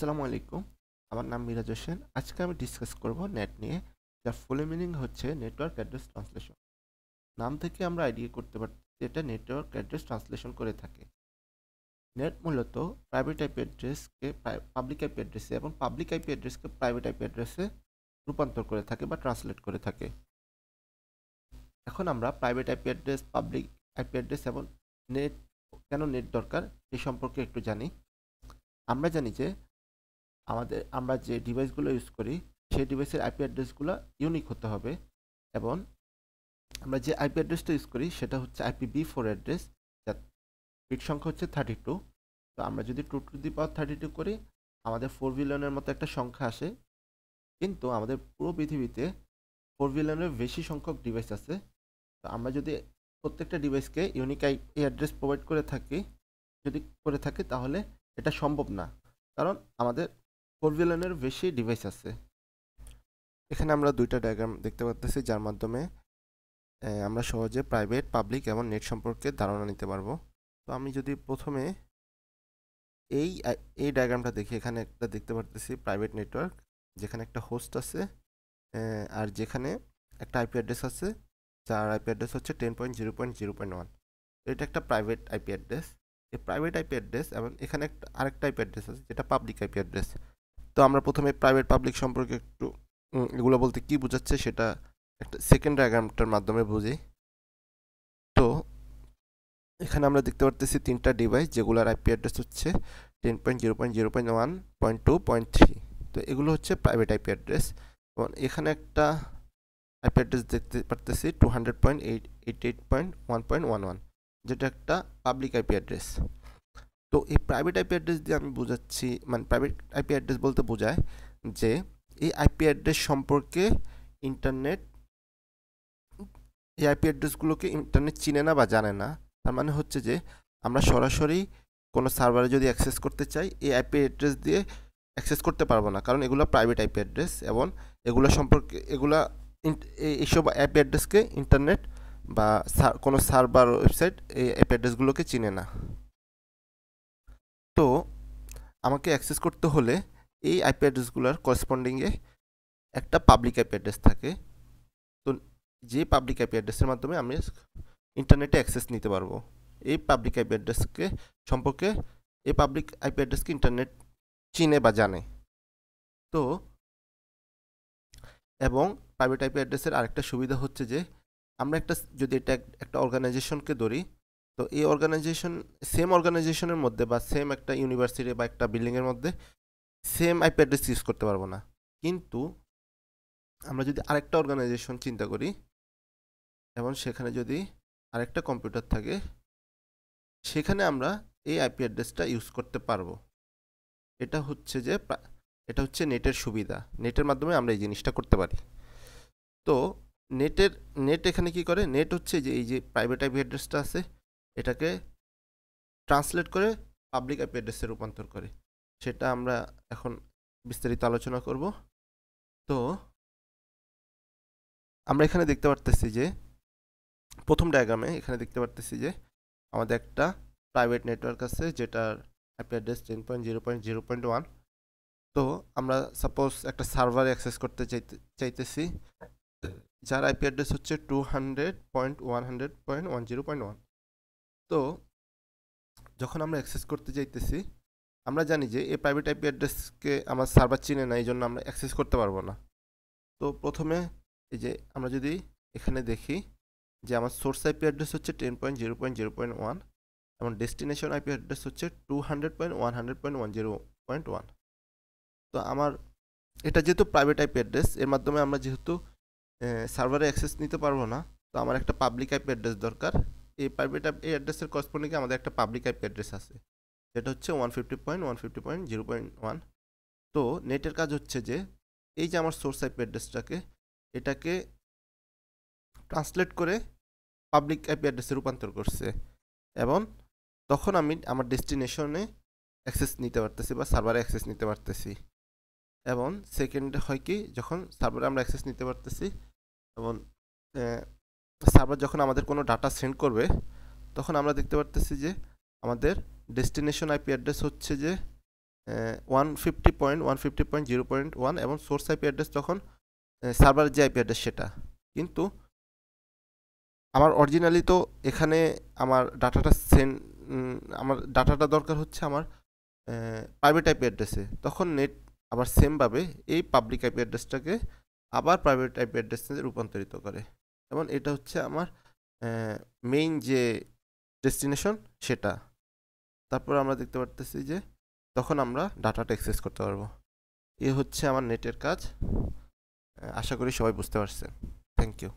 আসসালামু আলাইকুম। আমার নাম মিরাজ হোসেন। আজকে আমি ডিসকাস করব নেট নিয়ে, যার ফুল মিনিং হচ্ছে নেটওয়ার্ক অ্যাড্রেস ট্রান্সলেশন। নাম থেকে আমরা আইডিয়া করতে পারছি এটা নেটওয়ার্ক অ্যাড্রেস ট্রান্সলেশন করে থাকে। নেট মূলত প্রাইভেট আইপি অ্যাড্রেসকে পাবলিক আইপি অ্যাড্রেসে এবং পাবলিক আইপি অ্যাড্রেসকে প্রাইভেট আইপি অ্যাড্রেসে রূপান্তর করে থাকে বা ট্রান্সলেট করে থাকে। এখন আমরা private IP address, public IP address এবং নেট, কেন নেট দরকার এই সম্পর্কে একটু জানি। আমরা জানি যে আমরা যে ডিভাইসগুলো ইউজ করি সেই ডিভাইসের আইপি অ্যাড্রেসগুলো ইউনিক হতে হবে, এবং আমরা যে আইপি অ্যাড্রেসটা ইউজ করি সেটা হচ্ছে IPv4 অ্যাড্রেস, যার বিট সংখ্যা হচ্ছে 32। তো আমরা যদি 2 টু দি পাওয়ার 32 করি আমাদের 4 বিলিয়নের মতো একটা সংখ্যা আসে, কিন্তু আমাদের পুরো পৃথিবীতে 4 বিলিয়নের বেশি সংখ্যক ডিভাইস আছে। তো আমরা যদি প্রত্যেকটা ডিভাইসকে ইউনিক আইপি অ্যাড্রেস প্রোভাইড করে থাকি তাহলে এটা সম্ভব না, কারণ আমাদের 4 বিলিয়নের বেশি ডিভাইস আছে। এখানে আমরা দুইটা ডায়াগ্রাম দেখতে পাচ্ছি যার মাধ্যমে আমরা সহজে প্রাইভেট, পাবলিক এবং নেট সম্পর্কে ধারণা নিতে পারবো। তো আমি যদি প্রথমে এই ডায়াগ্রামটা দেখি, এখানে একটা দেখতে পাচ্ছি প্রাইভেট নেটওয়ার্ক, যেখানে একটা হোস্ট আছে আর যেখানে একটা আইপি অ্যাড্রেস আছে, যার আইপি অ্যাড্রেস হচ্ছে 10.0.0.1। এটা একটা প্রাইভেট আইপি অ্যাড্রেস। এই প্রাইভেট আইপি অ্যাড্রেস এবং এখানে আরেকটা আইপি অ্যাড্রেস আছে যেটা পাবলিক আইপি অ্যাড্রেস। তো আমরা প্রথমে প্রাইভেট পাবলিক সম্পর্কে একটু এগুলো বলতে কি বোঝাচ্ছে সেটা একটা সেকেন্ড ডায়াগ্রামটার মাধ্যমে বুঝি। তো এখানে আমরা দেখতে পারতেছি তিনটা ডিভাইস যেগুলোর আইপি অ্যাড্রেস হচ্ছে 10.0.0.1.2.3। তো এগুলো হচ্ছে প্রাইভেট আইপি অ্যাড্রেস, এবং এখানে একটা আইপি অ্যাড্রেস দেখতে পারতেছি 200.88.1.11, যেটা একটা পাবলিক আইপি অ্যাড্রেস। তো এই প্রাইভেট আইপি অ্যাড্রেস দিয়ে আমি বোঝাচ্ছি, মানে প্রাইভেট আইপি অ্যাড্রেস বলতে বোঝায় যে এই আইপি অ্যাড্রেস সম্পর্কে এই আইপি অ্যাড্রেসগুলোকে ইন্টারনেট চিনে না বা জানে না। তার মানে হচ্ছে যে আমরা সরাসরি কোনো সার্ভারে যদি অ্যাক্সেস করতে চাই এই আইপি অ্যাড্রেস দিয়ে অ্যাক্সেস করতে পারবো না, কারণ এগুলো প্রাইভেট আইপি অ্যাড্রেস, এবং এইসব আইপি অ্যাড্রেসকে ইন্টারনেট বা কোনো সার্ভার ওয়েবসাইট এই আইপি অ্যাড্রেসগুলোকে চিনে না। তো আমাকে অ্যাক্সেস করতে হলে এই আইপি অ্যাড্রেসগুলোর করসপন্ডিংয়ে একটা পাবলিক আইপি অ্যাড্রেস থাকে। তো যে পাবলিক আইপি অ্যাড্রেসের মাধ্যমে আমি ইন্টারনেটে অ্যাক্সেস নিতে পারবো। এই পাবলিক আইপি অ্যাড্রেসকে সম্পর্কে এই পাবলিক আইপি অ্যাড্রেসকে ইন্টারনেট চিনে বা জানে। তো এবং প্রাইভেট আইপি অ্যাড্রেসের আরেকটা সুবিধা হচ্ছে যে আমরা যদি এটা একটা অর্গানাইজেশনকে ধরি, তো এই সেম অর্গানাইজেশনের মধ্যে বা সেম একটা ইউনিভার্সিটি বা একটা বিল্ডিংয়ের মধ্যে সেম আইপি অ্যাড্রেস ইউজ করতে পারবো না। কিন্তু আমরা যদি আরেকটা অর্গানাইজেশন চিন্তা করি এবং সেখানে যদি আরেকটা কম্পিউটার থাকে, সেখানে আমরা এই আইপি অ্যাড্রেসটা ইউজ করতে পারবো। এটা হচ্ছে নেটের সুবিধা। নেটের মাধ্যমে আমরা এই জিনিসটা করতে পারি। তো নেট এখানে কি করে, নেট হচ্ছে যে এই যে প্রাইভেট আইপি অ্যাড্রেসটা আছে এটাকে ট্রান্সলেট করে পাবলিক আইপি অ্যাড্রেসে রূপান্তর করে। সেটা আমরা এখন বিস্তারিত আলোচনা করব। তো আমরা এখানে দেখতে পারতেছি যে প্রথম ডায়াগ্রামে এখানে দেখতে পারতেছি যে আমাদের একটা প্রাইভেট নেটওয়ার্ক আছে যেটার আইপি অ্যাড্রেস 10.0.0.1। তো আমরা সাপোজ একটা সার্ভারে অ্যাক্সেস করতে চাইতেছি যার আইপি অ্যাড্রেস হচ্ছে 200.100.10.1। তো যখন আমরা অ্যাক্সেস করতে চাইতেছি আমরা জানি যে এই প্রাইভেট আইপি অ্যাড্রেসকে আমার সার্ভার চিনে না, এই জন্য আমরা অ্যাক্সেস করতে পারবো না। তো প্রথমে এই যে আমরা যদি এখানে দেখি যে আমার সোর্স আইপি অ্যাড্রেস হচ্ছে 10.0.0.1 এবং ডেস্টিনেশন আইপি অ্যাড্রেস হচ্ছে 200.100.10.1। তো আমার এটা যেহেতু প্রাইভেট আইপি অ্যাড্রেস, এর মাধ্যমে আমরা যেহেতু সার্ভারে অ্যাক্সেস নিতে পারবো না, তো আমার একটা পাবলিক আইপি অ্যাড্রেস দরকার। এই প্রাইভেট আইপি অ্যাড্রেসের করসপন্ডিংয়ে আমাদের একটা পাবলিক আইপি অ্যাড্রেস আছে যেটা হচ্ছে 150.150.0.1। তো নেটের কাজ হচ্ছে যে এই যে আমার সোর্স আইপি এটাকে ট্রান্সলেট করে পাবলিক আইপি অ্যাড্রেসে রূপান্তর করছে, এবং তখন আমি আমার ডেস্টিনেশনে অ্যাক্সেস নিতে পারতেছি বা সার্ভারে অ্যাক্সেস নিতে পারতেছি। এবং সেকেন্ড হয় কি, যখন সার্ভারে আমরা অ্যাক্সেস নিতে পারতেছি এবং সার্ভার যখন আমাদের কোনো ডাটা সেন্ড করবে তখন আমরা দেখতে পারতেছি যে আমাদের ডেস্টিনেশন আইপি অ্যাড্রেস হচ্ছে যে 150.150.0.1 এবং সোর্স আইপি অ্যাড্রেস তখন সার্ভারের যে আইপি অ্যাড্রেস সেটা। কিন্তু আমার অরিজিনালি তো এখানে আমার ডাটাটা দরকার হচ্ছে আমার প্রাইভেট আইপি অ্যাড্রেসে। তখন নেট আবার সেমভাবে এই পাবলিক আইপি অ্যাড্রেসটাকে আবার প্রাইভেট আইপি অ্যাড্রেসে রূপান্তরিত করে। এবং এটা হচ্ছে আমার মেইন যে ডেস্টিনেশন সেটা। তারপর আমরা দেখতে পারতেছি যে তখন আমরা ডাটাটা অ্যাক্সেস করতে পারবো। এ হচ্ছে আমার নেটের কাজ। আশা করি সবাই বুঝতে পারছেন। Thank you.